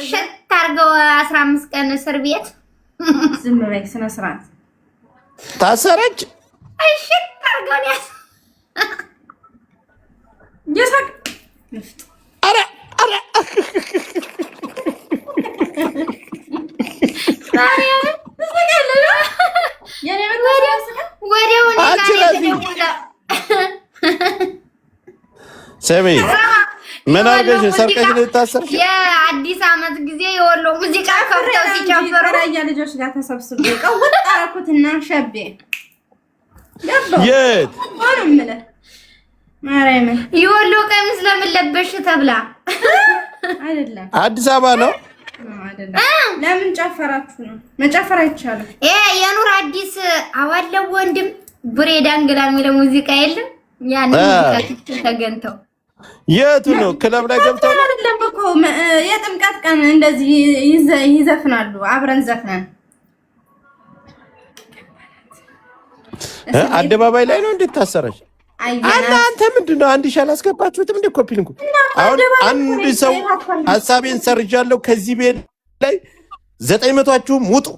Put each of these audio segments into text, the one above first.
እሽት አድርገው 15 ቀን እስር ቤት ዝም በይ ስነ ስርዓት ታሰረች። እሽት አድርገው ነው የሳቅ አረ ሰሚ ምን አርገሽ ሰርቀሽ ልታሰርሽ? የአዲስ አመት ጊዜ የወሎ ሙዚቃ ከፍተው ሲጨፍሩ ያ ልጆች ጋር ተሰብስበው ቀውጥ አረኩትና ሸቤ የት አረምለ ማርያም የወሎ ቀሚስ ለምን ለበሽ ተብላ አይደለም አዲስ አበባ ነው አይደለም። ለምን ጨፈራችሁ ነው? መጨፈር አይቻልም። የኑር አዲስ አዋለው ወንድም ቡሬ ዳንግላን የሚለው ሙዚቃ የለም ያን ሙዚቃ ተገንተው የቱ ነው? ክለብ ላይ ገብተው አይደለም እኮ የጥምቀት ቀን እንደዚህ ይዘፍናሉ። አብረን ዘፍነን አደባባይ ላይ ነው እንዴት ታሰረች? እናንተ ምንድነው አንድ ሻል አስገባችሁትም እንደ ኮፒ ልንኩ። አሁን አንድ ሰው ሐሳቤን ሰርጃለሁ። ከዚህ ቤት ላይ 900ችሁም ውጡ።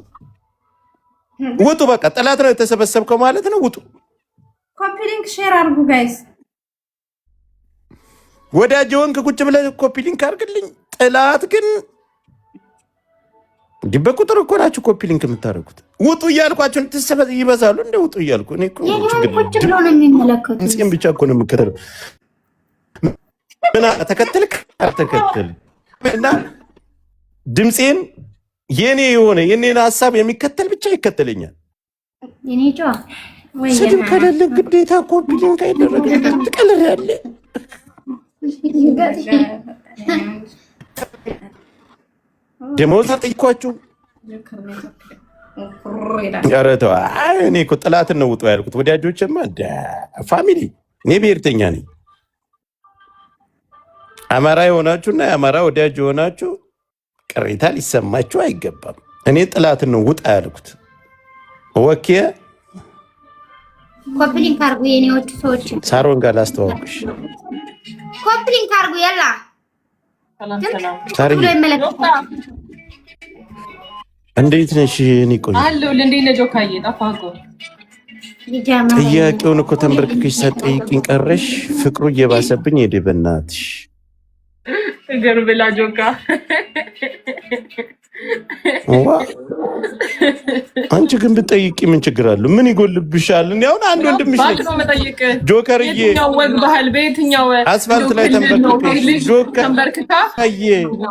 በቃ ጠላት ነው የተሰበሰብከው ማለት ነው። ውጡ። ኮፒ ሊንክ ሼር አድርጉ ጋይስ። ወዳጅ ወንክ ቁጭ ብለህ ኮፒ ሊንክ አድርግልኝ። ጠላት ግን በቁጥር እኮ ናችሁ ኮፒ ሊንክ የምታደርጉት። ውጡ እያልኳችሁ ይበዛሉ። እንደ ውጡ እያልኩ እኔ እኮ ቁጭ ብሎ ነው የሚመለከቱት። ጽም ብቻ እኮ ነው የምከተለው። ምን ተከተልክ አልተከተል እና ድምጼን የኔን ሐሳብ የሚከተል ብቻ ይከተለኛል። የኔ ጆ ስድብ ከሌለ ግዴታ ኮፒ ሊንክ አይደረግም። ትቀልር ያለ ደሞዝ ጠይቋችሁ ኧረ ተው። እኔ እኮ ጥላትን ነው ውጡ ያልኩት። ወዳጆችማ ፋሚሊ እኔ ብሔርተኛ ነኝ። አማራ የሆናችሁና የአማራ ወዳጅ የሆናችሁ ቅሬታ ሊሰማችሁ አይገባም። እኔ ጥላትን ነው ውጣ ያልኩት። ወኬ ኮፕሊንግ አርጉ የኔዎቹ ሰዎች ሳሮን ጋር ላስተዋውቅሽ። ኮፕሊንግ አርጉ ያላ ሳሪ እንዴት ነሽ? እኔ ቆይ አለው እንዴት ነህ ጆካዬ? ጠፋህ እኮ። ጥያቄውን እኮ ተንበርክከሽ ሳትጠይቂኝ ቀረሽ። ፍቅሩ እየባሰብኝ ሄደ። በእናትሽ እግር ብላ ጆካ። አንቺ ግን ብትጠይቂ ምን ችግር አለው? ምን ይጎልብሻል? እኔ አሁን አንድ ወንድምሽ ነኝ ጆከርዬ። የትኛው ወግ ባህል በየትኛው አስፋልት ላይ ተንበርክከሽ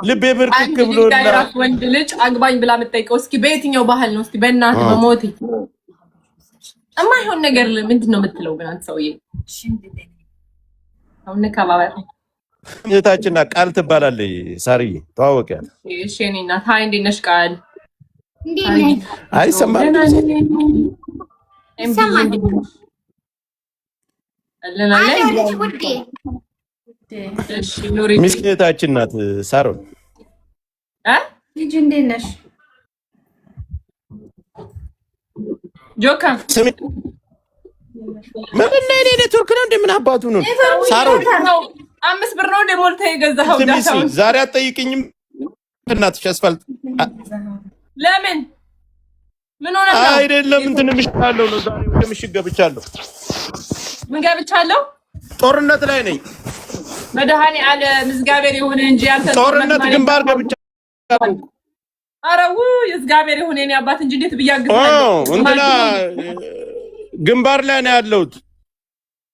ልቤ ብርክክ ብሎና ወንድ ልጅ አግባኝ ብላ የምትጠይቀው እስኪ በየትኛው ባህል ነው? እስኪ በእናትህ በሞቴ የማይሆን ነገር ምንድን ነው የምትለው? ግን አንተ ሰውዬ አሁን ከባባር እህታችንና ቃል ትባላለች። ሳርዬ ተዋወቂያት። እሺ እኔ እናት ሃይ እንዴት ነሽ ቃል? አይሰማም ምስኪን እህታችን ናት ሳሮን። ልጅ እንዴት ነሽ ጆካ? ምን ላይ ኔትወርክ ነው እንደምን አባቱ ነው ሳሮን 5 ብር ነው ደሞልተ የገዛኸው ዳታውን። ዛሬ አትጠይቅኝም? እናትሽ አስፋልት ለምን ምን ሆነ? አይደለም እንትን ምሽካለው ነው። ዛሬ ወደ ምሽግ ገብቻለሁ። ምን ገብቻለሁ? ጦርነት ላይ ነኝ። መድኃኔ ዓለም እግዚአብሔር ይሁን እንጂ አንተ ጦርነት ግንባር ገብቻለሁ። አረው እግዚአብሔር ይሁን የኔ አባት እንጂ እንዴት ብያግዛለሁ? እንትና ግንባር ላይ ነው ያለሁት።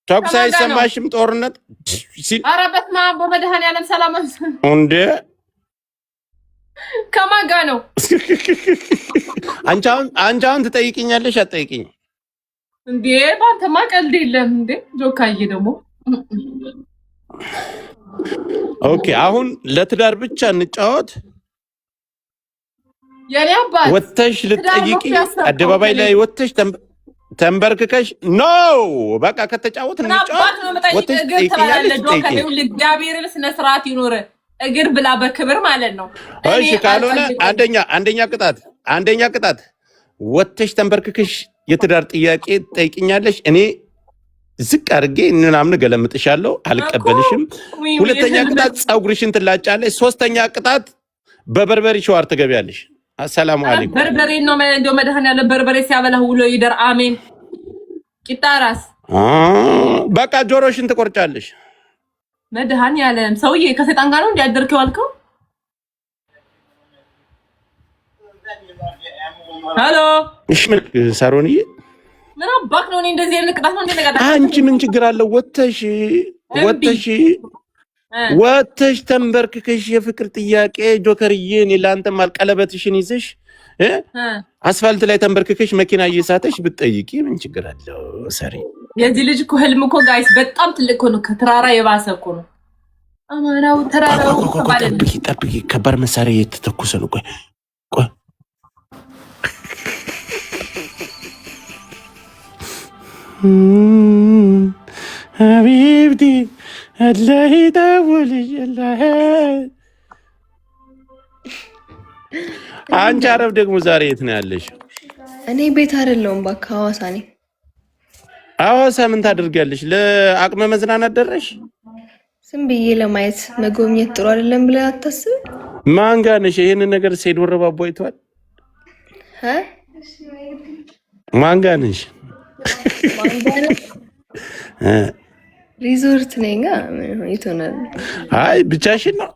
ተኩስ አይሰማሽም? ጦርነት ሲል ኧረ በስመ አብ በመድኃኔ ዓለም ሰላም እንዴ! ከማን ጋር ነው? አንቺ አሁን ትጠይቅኛለሽ? አትጠይቅኝ እንዴ? ባንተማ ቀልድ የለም እንዴ ጆካዬ ደግሞ። ኦኬ አሁን ለትዳር ብቻ እንጫወት። የኔ አባት ወተሽ ልትጠይቂ አደባባይ ላይ ወተሽ ተንበርክከሽ ኖ በቃ ከተጫወት እንጫወት። ወተሽ ትጠይቂኛለሽ? እግዚአብሔርን ስነ ስርዓት ይኖር እግር ብላ በክብር ማለት ነው። እሺ ካልሆነ አንደኛ ቅጣት ወተሽ ተንበርክከሽ የትዳር ጥያቄ ትጠይቂኛለሽ። እኔ ዝቅ አድርጌ ምናምን ገለምጥሻለሁ፣ አልቀበልሽም። ሁለተኛ ቅጣት ፀጉርሽን ትላጫለሽ። ሶስተኛ ቅጣት በበርበሬ ሸዋር ትገቢያለሽ። አሰላሙ አለይኩም። በርበሬ ነው እንደው መድኃኒዓለም በርበሬ ሲያበላህ ውሎ ይደር። አሜን። ቂጣራስ በቃ ጆሮሽን ትቆርጫለሽ። መድኃኒዓለም ሰውዬ ከሰይጣን ጋር ነው እንዲያደርከው አልከው። ሄሎ እሺ ሳሮንዬ ምን አባክ ነው እንደዚህ የንቅጣት ነው እንደነገር አንቺ ምን ችግር አለው? ወተሽ ተንበርክከሽ የፍቅር ጥያቄ ጆከርዬን ለአንተ ማልቀለበትሽን ይዘሽ አስፋልት ላይ ተንበርክከሽ መኪና እየሳተሽ ብትጠይቂ ምን ችግር አለው? ሰሪ የዚህ ልጅ እኮ ህልም እኮ ጋይስ በጣም ትልቅ እኮ ነው። ከተራራ የባሰ እኮ ነው። አማራው ተራራው ከባድ ነው። ጠብቂ ከባድ መሳሪያ እየተተኮሰ ነው። ቆይ ሀቢብቲ አላህ ይጠውልሽ። አንቺ አረብ ደግሞ ዛሬ የት ነው ያለሽ? እኔ ቤት አይደለሁም፣ እባክህ ሐዋሳ ነኝ። ሐዋሳ ምን ታደርጊያለሽ? ለአቅመ መዝናናት ደረሽ? ዝም ብዬ ለማየት መጎብኘት ጥሩ አይደለም ብለህ አታስብ? ማን ጋር ነሽ? ይሄንን ነገር ሰይድ ወረባቦ አይቷል? ማን ጋር ነሽ? ሪዞርት ነኝ። ይቶናል። አይ ብቻሽን ነው?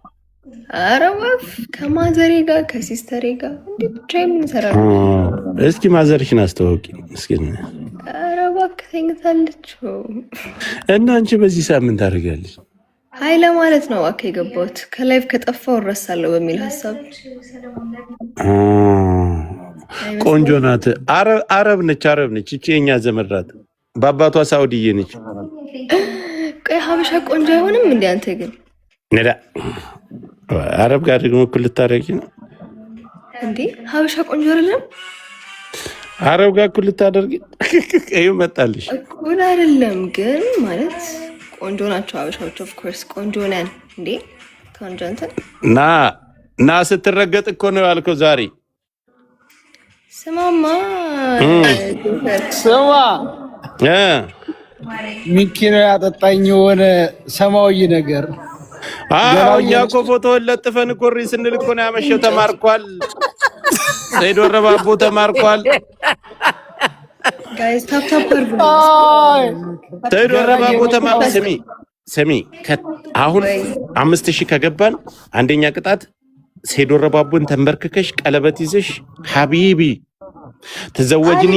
ኧረ እባክህ ከማዘሬ ጋር ከሲስተሬ ጋር እንዴ ብቻዬን ምን እሰራለሁ? እስኪ ማዘርሽን አስተዋውቂ እስኪ። ኧረ እባክህ ተኝታለች። እና አንቺ በዚህ ሳምንት ታደርጊያለሽ? ሀይ ለማለት ነው እባክህ የገባሁት። ከላይፍ ከጠፋው እረሳለሁ በሚል ሀሳብ። ቆንጆ ናት። አረብ ነች። እቺ የኛ ዘመድ ናት። በአባቷ ሳውዲዬ ነች። ቆይ ሀበሻ ቆንጆ አይሆንም እንዴ? አንተ ግን ነዳ አረብ ጋር ደግሞ እኩል ልታደርጊ ነው እንዴ? ሀበሻ ቆንጆ አይደለም? አረብ ጋር እኩል ልታደርጊ? እዩ መጣልሽ። እኩል አይደለም ግን ማለት ቆንጆ ናቸው ሀበሻዎች። ኦፍ ኮርስ ቆንጆ ነን እንዴ? ቆንጆ እንትን ና ስትረገጥ እኮ ነው ያልከው ዛሬ። ስማማ ስማ ሚኪ ነው ያጠጣኝ የሆነ ሰማያዊ ነገር። እኛ እኮ ፎቶውን ለጥፈን እኮ እሪ ስንል እኮ ነው ያመሸው። ተማርኳል። ሰይድ ወረባቦ ተማርኳል። ጋይስ ታፕ ሰይድ ወረባቦ ስሚ አሁን 5000 ከገባን አንደኛ ቅጣት ሰይድ ወረባቦን ተንበርክከሽ ቀለበት ይዘሽ ሀቢቢ ተዘወጅኒ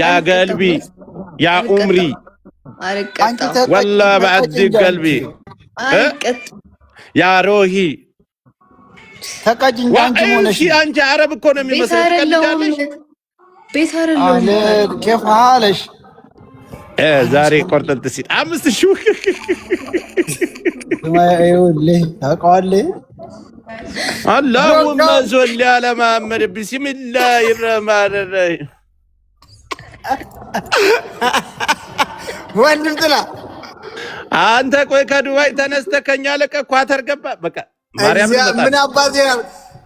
ያ ቀልቢ ያ ኡምሪ ወላ ባዕድ ቀልቢ ያ ሮሂ ተቀጅኝ። አንቺ አረብ እኮ ነው የሚመስለው። ቤት አይደለም ኬፍ አለሽ ዛሬ ቆርጠጥ ሲል 5000 ታውቀዋለህ። اللهم صل على محمد بسم الله الرحمن الرحيم ወንድም ጥላ አንተ ቆይ ከዱባይ ተነስተህ ከኛ ለቀህ ኳተር ገባ። በቃ ማርያም ምን አባቴ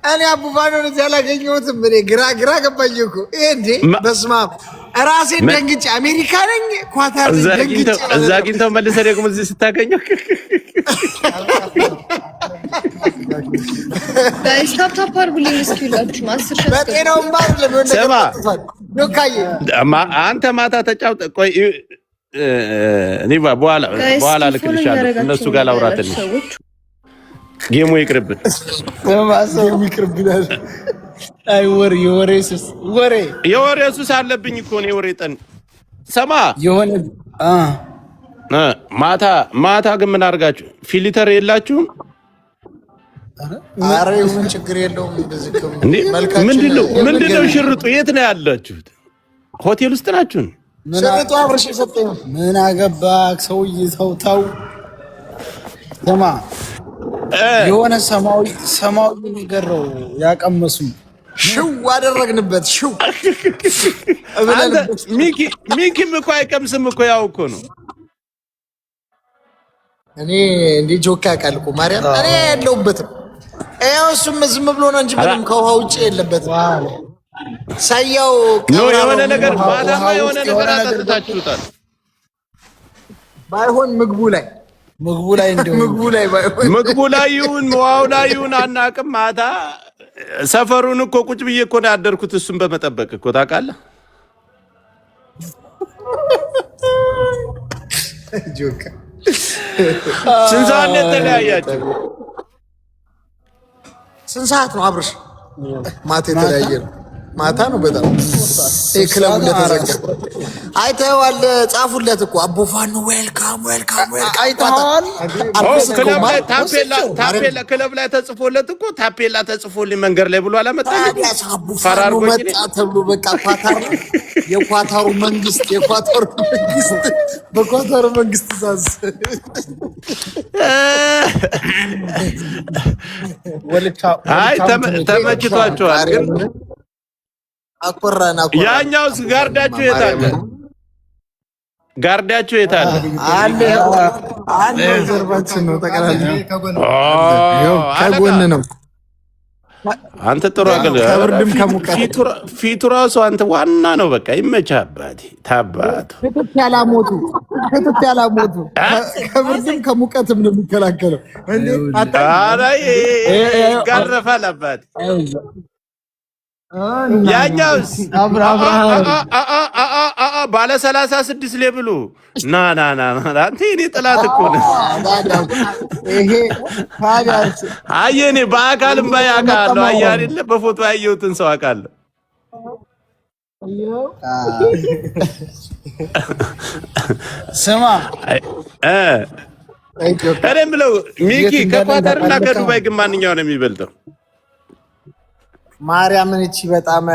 እኔ አቡፋኖን እዚያ አላገኘሁትም። እኔ ግራ ገባኝ እኮ ይሄ እንዴ! በስመ አብ ራሴን ደንግጬ አሜሪካ ነኝ ኳተር ደንግጬ እዛ አግኝተው መልሰህ ደግሞ እዚህ ስታገኘው ጋይስ ታፕ አድርጉልኝ እስኪ ሁላችሁም 10 ሺህ በጤናው ማር ለምን ዶካዬ አንተ ማታ ተጫውተ ቆይ እኔ በኋላ ልክልሻለሁ። እነሱ ጋር ላውራትልሽ። ጌሙ ይቅርብን። አይ የወሬ ሱስ አለብኝ እኮ ነው። የወሬ ጠን ሰማ የሆነ ማታ ግን ምን አድርጋችሁ ፊልተር የላችሁም? ኧረ ይሁን ችግር የለውም። ምንድነው ሽርጡ? የት ነው ያላችሁት? ሆቴል ውስጥ ናችሁ? ሽርጡ አብረሽ ሰጠኝ። ምን አገባህ ሰውዬ? ተው ስማ፣ የሆነ ሰማያዊ ነገር ነው ያቀመሱ። ሽው አደረግንበት። ሽው ሚኪም እኮ አይቀምስም እኮ ያው እኮ ነው። እኔ እንደ ጆካ ያውቃል እኮ ማርያም። እኔ የለሁበትም። ያው እሱም ዝም ብሎ ነው እንጂ ምንም ከውሃ ውጭ የለበትም። ሳያው የሆነ ነገር ማታማ የሆነ ነገር አጠጥታችሁታል። ባይሆን ምግቡ ላይ ምግቡ ላይ ይሁን መዋው ላይ ይሁን አናውቅም። ማታ ሰፈሩን እኮ ቁጭ ብዬ እኮ ነው ያደርኩት እሱን በመጠበቅ እኮ ታውቃለህ። ስንት ሰዓት ነው የተለያያችሁ? ስንት ሰዓት ነው አብርሽ? ማታ የተለያየ ነው። ማታ ነው በጣም ክለቡ እንደተዘጋ አይተኸዋል። ጻፉለት እኮ አቦፋኑ ዌልካም አይተኸዋል። ታፔላ ክለብ ላይ ተጽፎለት እኮ ታፔላ ተጽፎልኝ መንገድ ላይ ብሎ አላመጣኝ ፈራር መጣ ተብሎ በቃ የኳታሩ መንግስት በኳታሩ መንግስት ዛዝ አይ ተመችቷቸዋል ግን አቆራና ያኛውስ ጋርዳችሁ የታለ? ጋርዳችሁ የታለ? አለ ዘርባችን ነው ተቀራኒ ከጎን ነው። አንተ ጥሩ ከብርድም ከሙቀት ፊቱ ራሱ አንተ ዋና ነው። በቃ ይመችህ አባቴ ታባቱ ያላሞቱ ከብርድም ከሙቀትም ነው የሚከላከለው እንዴ አይ ጋረፋል አባቴ ያኛውስ ባለ 36 ሌብሉ ና አንተ እኔ ጥላት እኮ ነህ። ይሄ ታዲያስ አየኔ በአካልም ባያውቃለሁ አያ አይደለ በፎቶ ያየሁትን ሰው አውቃለሁ። ስማ እኔም ብለው ሚኪ ከኳተርና ከዱባይ ግን ማንኛው ነው የሚበልጠው? ማርያምን እቺ በጣም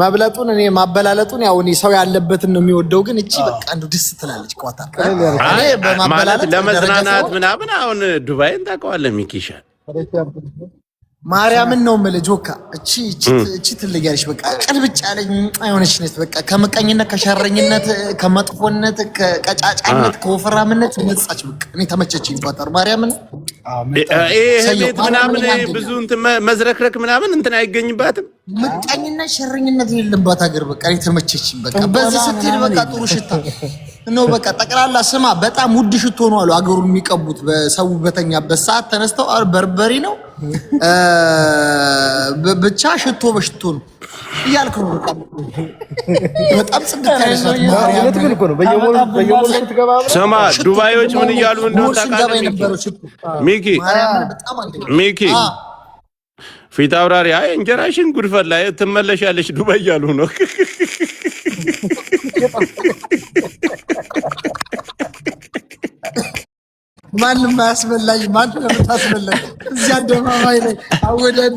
መብለጡን እኔ ማበላለጡን ያው እኔ ሰው ያለበትን ነው የሚወደው። ግን እቺ በቃ እንደው ደስ ትላለች ኳታር ማለት ለመዝናናት ምናምን። አሁን ዱባይን ታውቀዋለህ ሚኪሻ? ማርያምን ነው የምልህ ጆካ። እቺ ትለያለች በቃ ቅልብጭ ያለኝ አይሆነች ነች በቃ ከመቀኝነት ከሸረኝነት ከመጥፎነት ከቀጫጫነት ከወፍራምነት ነጻች በቃ እኔ ተመቸችኝ ኳታር ማርያምን። ቤት ምናምን ብዙ እንትን መዝረክረክ ምናምን እንትን አይገኝባትም። ምቀኝነት ሸረኝነት የሌለባት ሀገር በቃ እኔ ተመቸችኝ በቃ። በዚህ ስትሄድ በቃ ጥሩ ሽታ ነው በቃ ጠቅላላ። ስማ በጣም ውድ ሽቶ ነው አሉ አገሩን የሚቀቡት በሰው በተኛበት ሰዓት ተነስተው በርበሬ ነው ብቻ ሽቶ በሽቶ ነው እያልክ ነው በቃ በጣም ጽድት ያለች ነው። ስማ ዱባዮች ምን እያሉ እንደው ታውቃለህ ሚኪ ፊት አውራሪ አይ እንጀራሽን ጉድፈላ ትመለሻለሽ ዱባይ እያሉ ነው። ማንም አያስበላኝ ማንም ታስበላኝ እዚያ አደባባይ ላይ አወደን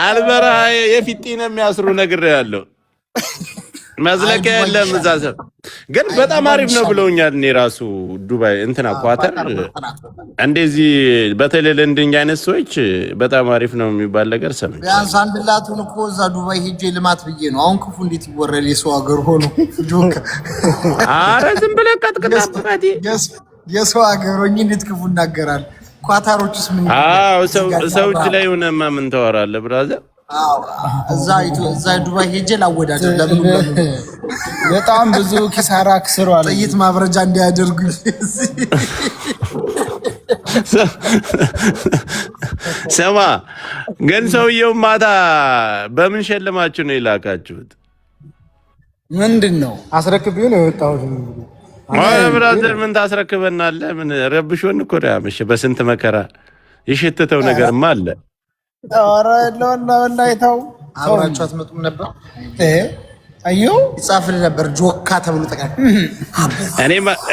አልበራ የፊት ነው የሚያስሩ ነገር ያለው መዝለቂያ የለም እዛ ሰብ ግን በጣም አሪፍ ነው ብለውኛል። እኔ ራሱ ዱባይ እንትና ኳተር እንደዚህ በተለይ ለእንደኛ አይነት ሰዎች በጣም አሪፍ ነው የሚባል ነገር ሰምቼ ቢያንስ አንድ ላቱን እኮ እዛ ዱባይ ሄጄ ልማት ብዬ ነው። አሁን ክፉ እንዴት ይወረል የሰው ሀገር ሆኖ ጆክ። ኧረ ዝም ብለህ ቀጥቅጣ አባቴ የሰው ሀገር ሆኜ እንዴት ክፉ እናገራል? ኳታሮችስ ምን ሰው እጅ ላይ ሆነማ ምን ታወራለህ ብራዘር? እዛ ዱባይ ሄጄ ላወዳደር ለምን በጣም ብዙ ኪሳራ ክስሯል። ጥይት ማብረጃ እንዲያደርጉኝ ስማ ግን ሰውየው ማታ በምን ሸልማችሁ ነው የላካችሁት? ምንድን ነው አስረክቢው ነው የወጣሁት። አይ ብራዘር ምን ታስረክበናለህ? ምን ረብሾን እኮ ነው ያመሸ። በስንት መከራ የሸተተው ነገርማ አለ። ኧረ ወላሂታው አብራችሁ አትመጡም ነበር? አዩ ይጻፍልህ ነበር ጆካ ተብሎ ጠቃ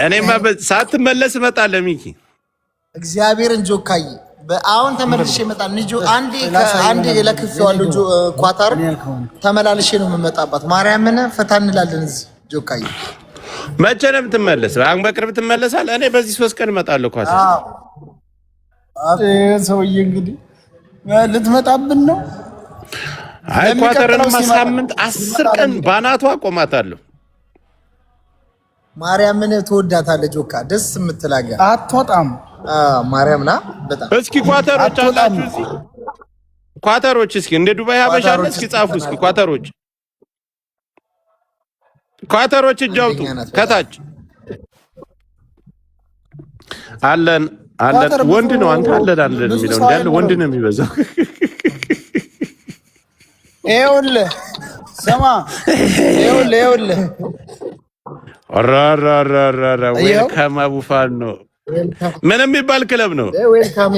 እኔማ ሳትመለስ እመጣለሁ ሚኪ እግዚአብሔርን ጆካዬ አሁን ተመልሼ እመጣለሁ። አንዴ ለክፌዋለሁ ኳታር ተመላልሼ ነው የምመጣባት። ማርያምን ፈታ እንላለን እዚህ ጆካዬ። መቼ ነው የምትመለስ? አሁን በቅርብ ትመለሳለህ? እኔ በዚህ 3 ቀን እመጣለሁ ኳታር። ሰውዬ እንግዲህ ልትመጣብን ነው። አይ ኳታርንማ ሳምንት 10 ቀን ባናቷ ቆማታለሁ። ማርያምን ትወዳታለህ ጆካ? ደስ የምትላጋ አትወጣም። ማርያምና በጣም እስኪ ኳታሮች አላችሁ እዚህ ኳታሮች እስኪ እንደ ዱባይ ሀበሻ አለ? እስኪ ጻፉ እስኪ ኳታሮች እጅ አውጡ ከታች አለን ወንድ ነው አንተ አለን የሚለው እንዳለ ወንድ ነው የሚበዛው። ይኸውልህ ስማ ይኸውልህ አራራራራ ዌልካም አቡፋን ነው። ምን የሚባል ክለብ ነው? ዌልካም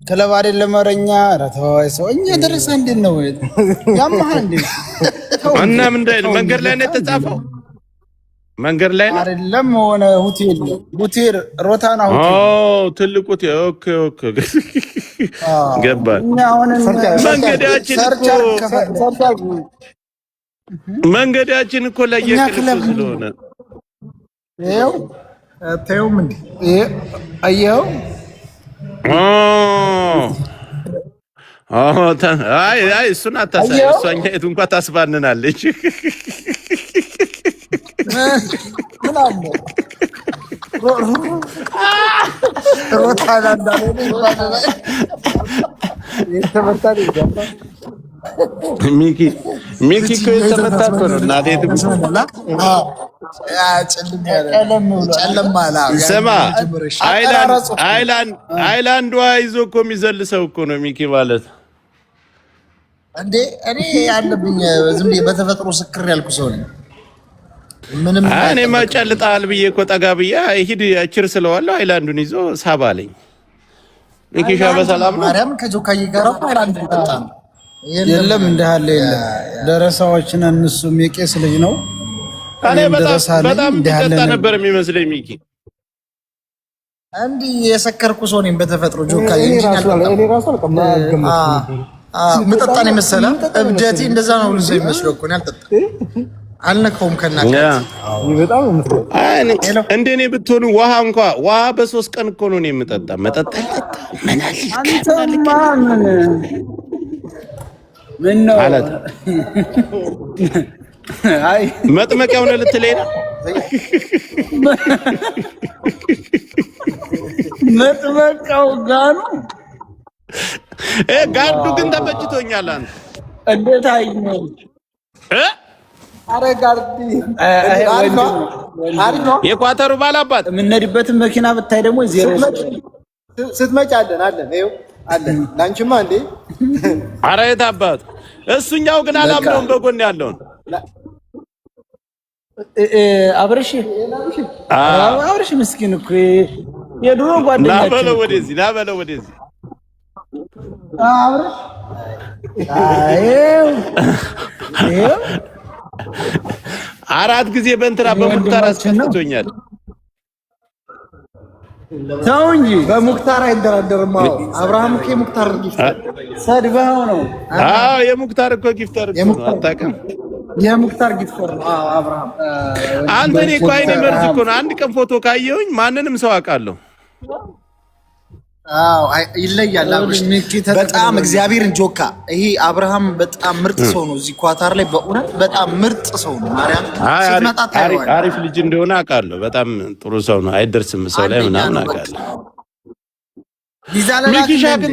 ክለብ አይደለም። ወረኛ ረተዋይ ሰው እኛ ደረሰ እንዴት ነው ያማህ እንዴ? እና ምን እንዳይል መንገድ ላይ ነው የተጻፈው? መንገድ ላይ ነው አይደለም ሆነ ሆቴል ሮታና ሆቴል። ትልቁ ሆቴል። ኦኬ ገባን። መንገዳችን እኮ ለየክልሉ ስለሆነ ይኸው አታየውም እንዴ? አየኸው? አይ እሱን አታሳይ። እሷኛ የቱ እንኳን ታስባንናለች። ምን አለ ሮታና እንዳለ የተመታል ይገባ ሚኪ እኮ የተመታ እኮ ነው። እናቴ ስማ አይላንድ ውሃ ይዞ እኮ የሚዘል ሰው እኮ ነው ሚኪ ማለት እንዴ። እኔ ያለብኝ ዝም ብዬ በተፈጥሮ ስክር ያልኩ ሰው ነኝ። ምንም እኔ ማጨልጣል ብዬ እኮ ጠጋ ብዬ ሂድ አችር ስለዋለሁ አይላንዱን ይዞ ሳባለኝ። ሚኪሻ በሰላም ነው? ማርያም ከጆካዬ ጋር አይላንድ ተጣጣ የለም እንዳለ የለም። ደረሳዎችን እነሱም የቄስ ልጅ ነው። እኔ በጣም ተጣጣ ነበር የሚመስለኝ ሚኪ። እንዲህ የሰከርኩ ሰው ነኝ በተፈጥሮ ጆካዬ እንጂ ምጠጣን የመሰለ እብደቴ እንደዛ ነው። ልጅ የሚመስለው እኮ ነው። አልነካውም ከናከ እንደኔ ብትሆኑ ውሃ በ3 ቀን እኮ ነው የምጠጣ። መጠጣ ምን ነው አላት። አይ መጥመቂያው ነው ልትለኝ ነው? መጥመቂያው ጋኑ ጋርዱ ግን ተመችቶኛል። አንተ እንዴት አይነው? አረ ጋርዲ የኳተሩ ባላባት የምንሄድበትን መኪና ብታይ ደግሞ ዜሮ ስትመጪ አለን ይኸው አለን። ላንቺማ እንዴ አረ የት አባቱ እሱኛው ግን አላምነውም። በጎን ያለውን አብረሽ ምስኪን እኮ የድሮ ጓደኛችን ና በለው ወደዚህ አብረሽ አይ 4 ጊዜ በእንትና በሙክታር አስከፍቶኛል። ተው እንጂ በሙክታር አይደራደርም። አብርሃም እኮ የሙክታር ጊፍተር ሰድበው ነው። የሙክታር እኮ ጊፍተር ነው። አታውቅም? የሙክታር ጊፍተር ነው አብርሃም። አንተ እኔ እኮ አይኔ መርዝ እኮ ነው። አንድ ቀን ፎቶ ካየሁኝ ማንንም ሰው አውቃለሁ። ይለያል። በጣም እግዚአብሔርን ጆካ ይሄ አብርሃም በጣም ምርጥ ሰው ነው። እዚህ ኳታር ላይ በእውነት በጣም ምርጥ ሰው ነው። ማርያም ሲመጣ ታይዋል። አሪፍ ልጅ እንደሆነ አውቃለሁ። በጣም ጥሩ ሰው ነው። አይደርስም ሰው ላይ ምናምን አውቃለሁ። ሚኪሻ ግን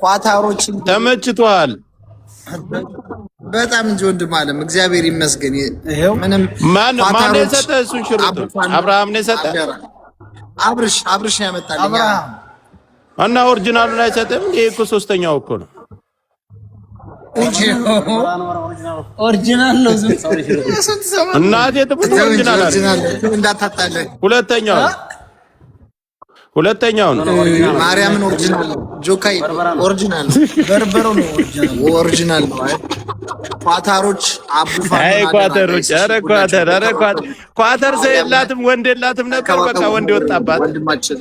ኳታሮች ተመችቷል በጣም እንጂ ወንድም አለም እግዚአብሔር ይመስገን። ምንም ማን የሰጠ እሱን ሽሩጥ አብርሃም ነው የሰጠ። አብርሽ ያመጣልኝ እና ኦሪጂናሉን አይሰጥም። ይሄ እኮ 3ኛው እኮ ነው። ኦሪጂናል ነው። እናቴ ተብሎ ኦሪጂናል አይደል? እንዳታጣለኝ። ሁለተኛው ነው ማርያምን ኦሪጂናል ጆካይ ኦሪጂናል በርበሮ ነው ኦሪጂናል ነው። ኳታሮች አቡፋን ኳተሮች ኳተር ሰው የላትም ወንድ የላትም ነበር። በቃ ወንድ ወጣባት። ወንድማችን